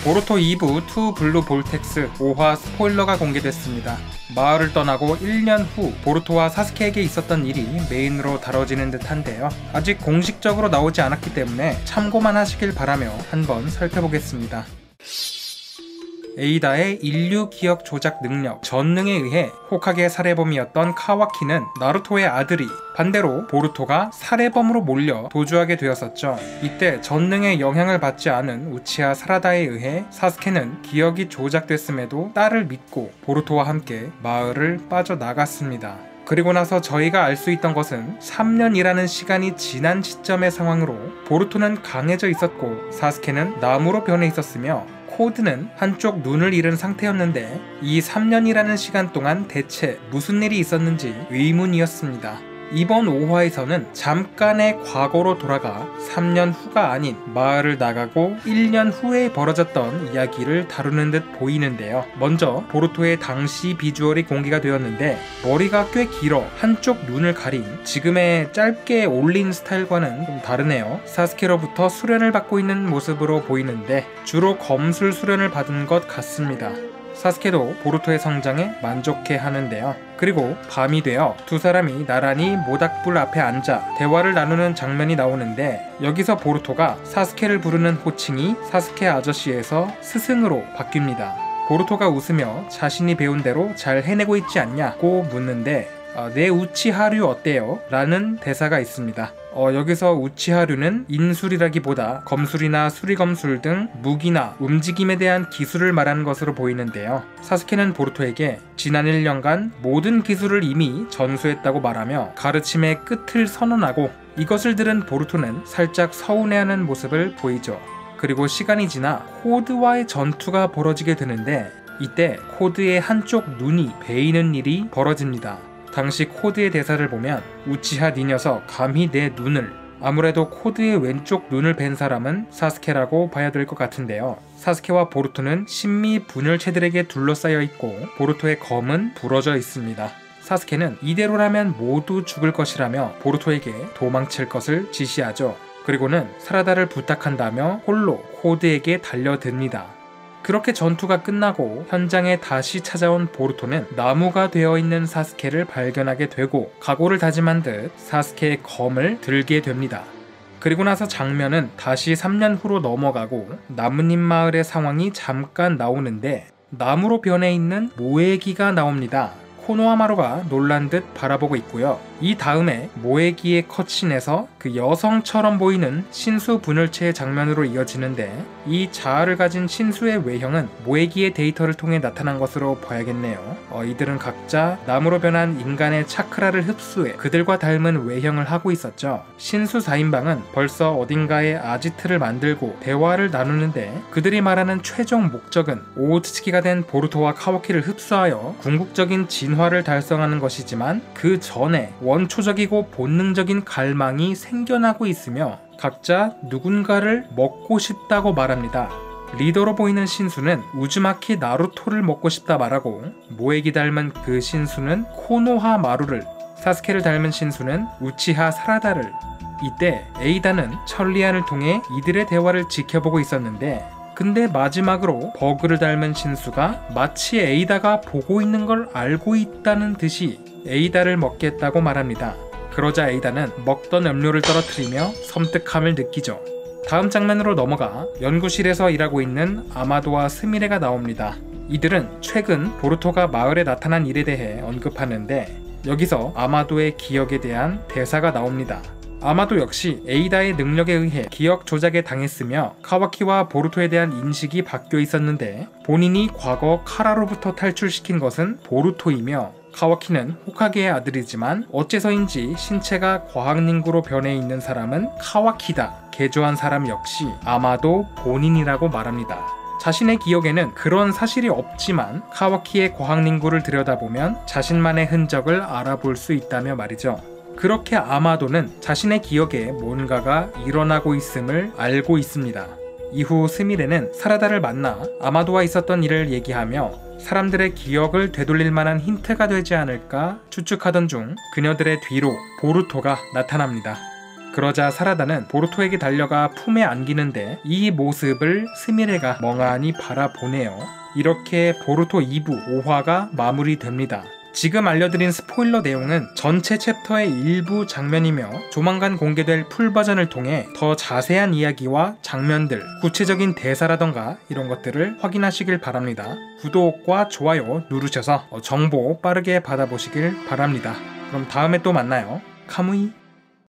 보루토 2부 투 블루 볼텍스 5화 스포일러가 공개됐습니다. 마을을 떠나고 1년 후 보루토와 사스케에게 있었던 일이 메인으로 다뤄지는 듯한데요. 아직 공식적으로 나오지 않았기 때문에 참고만 하시길 바라며 한번 살펴보겠습니다. 에이다의 인류 기억 조작 능력 전능에 의해 호카게 살해범이었던 카와키는 나루토의 아들이 반대로 보루토가 살해범으로 몰려 도주하게 되었었죠. 이때 전능의 영향을 받지 않은 우치하 사라다에 의해 사스케는 기억이 조작됐음에도 딸을 믿고 보루토와 함께 마을을 빠져나갔습니다. 그리고 나서 저희가 알 수 있던 것은 3년이라는 시간이 지난 시점의 상황으로 보루토는 강해져 있었고 사스케는 나무로 변해 있었으며 코드는 한쪽 눈을 잃은 상태였는데 이 3년이라는 시간 동안 대체 무슨 일이 있었는지 의문이었습니다. 이번 5화에서는 잠깐의 과거로 돌아가 3년 후가 아닌 마을을 나가고 1년 후에 벌어졌던 이야기를 다루는 듯 보이는데요. 먼저 보루토의 당시 비주얼이 공개가 되었는데 머리가 꽤 길어 한쪽 눈을 가린 지금의 짧게 올린 스타일과는 좀 다르네요. 사스케로부터 수련을 받고 있는 모습으로 보이는데 주로 검술 수련을 받은 것 같습니다. 사스케도 보루토의 성장에 만족해 하는데요. 그리고 밤이 되어 두 사람이 나란히 모닥불 앞에 앉아 대화를 나누는 장면이 나오는데 여기서 보루토가 사스케를 부르는 호칭이 사스케 아저씨에서 스승으로 바뀝니다. 보루토가 웃으며 자신이 배운 대로 잘 해내고 있지 않냐고 묻는데 내 우치하류 어때요? 라는 대사가 있습니다. 여기서 우치하류는 인술이라기보다 검술이나 수리검술 등 무기나 움직임에 대한 기술을 말하는 것으로 보이는데요. 사스케는 보루토에게 지난 1년간 모든 기술을 이미 전수했다고 말하며 가르침의 끝을 선언하고 이것을 들은 보루토는 살짝 서운해하는 모습을 보이죠. 그리고 시간이 지나 코드와의 전투가 벌어지게 되는데 이때 코드의 한쪽 눈이 베이는 일이 벌어집니다. 당시 코드의 대사를 보면 우치하 니 녀석 감히 내 눈을 아무래도 코드의 왼쪽 눈을 벤 사람은 사스케라고 봐야 될 것 같은데요. 사스케와 보루토는 신미 분열체들에게 둘러싸여 있고 보루토의 검은 부러져 있습니다. 사스케는 이대로라면 모두 죽을 것이라며 보루토에게 도망칠 것을 지시하죠. 그리고는 사라다를 부탁한다며 홀로 코드에게 달려듭니다. 그렇게 전투가 끝나고 현장에 다시 찾아온 보루토는 나무가 되어 있는 사스케를 발견하게 되고 각오를 다짐한 듯 사스케의 검을 들게 됩니다. 그리고 나서 장면은 다시 3년 후로 넘어가고 나뭇잎 마을의 상황이 잠깐 나오는데 나무로 변해 있는 모에기가 나옵니다. 코노하마루가 놀란 듯 바라보고 있고요. 이 다음에 모에기의 컷신에서 그 여성처럼 보이는 신수 분열체의 장면으로 이어지는데 이 자아를 가진 신수의 외형은 모에기의 데이터를 통해 나타난 것으로 봐야겠네요. 이들은 각자 나무로 변한 인간의 차크라를 흡수해 그들과 닮은 외형을 하고 있었죠. 신수 4인방은 벌써 어딘가에 아지트를 만들고 대화를 나누는데 그들이 말하는 최종 목적은 오우츠키가 된 보루토와 카와키를 흡수하여 궁극적인 진화를 달성하는 것이지만 그 전에 원초적이고 본능적인 갈망이 생겨나고 있으며 각자 누군가를 먹고 싶다고 말합니다. 리더로 보이는 신수는 우즈마키 나루토를 먹고 싶다 말하고 모에기 닮은 그 신수는 코노하 마루를, 사스케를 닮은 신수는 우치하 사라다를. 이때 에이다는 천리안을 통해 이들의 대화를 지켜보고 있었는데 근데 마지막으로 버그를 닮은 신수가 마치 에이다가 보고 있는 걸 알고 있다는 듯이 에이다를 먹겠다고 말합니다. 그러자 에이다는 먹던 음료를 떨어뜨리며 섬뜩함을 느끼죠. 다음 장면으로 넘어가 연구실에서 일하고 있는 아마도와 스미레가 나옵니다. 이들은 최근 보루토가 마을에 나타난 일에 대해 언급하는데 여기서 아마도의 기억에 대한 대사가 나옵니다. 아마도 역시 에이다의 능력에 의해 기억 조작에 당했으며 카와키와 보루토에 대한 인식이 바뀌어 있었는데 본인이 과거 카라로부터 탈출시킨 것은 보루토이며 카와키는 호카게의 아들이지만 어째서인지 신체가 과학닝구로 변해 있는 사람은 카와키다. 개조한 사람 역시 아마도 본인이라고 말합니다. 자신의 기억에는 그런 사실이 없지만 카와키의 과학닝구를 들여다보면 자신만의 흔적을 알아볼 수 있다며 말이죠. 그렇게 아마도는 자신의 기억에 뭔가가 일어나고 있음을 알고 있습니다. 이후 스미레는 사라다를 만나 아마도와 있었던 일을 얘기하며 사람들의 기억을 되돌릴 만한 힌트가 되지 않을까 추측하던 중 그녀들의 뒤로 보루토가 나타납니다. 그러자 사라다는 보루토에게 달려가 품에 안기는데 이 모습을 스미레가 멍하니 바라보네요. 이렇게 보루토 2부 5화가 마무리됩니다. 지금 알려드린 스포일러 내용은 전체 챕터의 일부 장면이며 조만간 공개될 풀버전을 통해 더 자세한 이야기와 장면들, 구체적인 대사라던가 이런 것들을 확인하시길 바랍니다. 구독과 좋아요 누르셔서 정보 빠르게 받아보시길 바랍니다. 그럼 다음에 또 만나요. 카무이.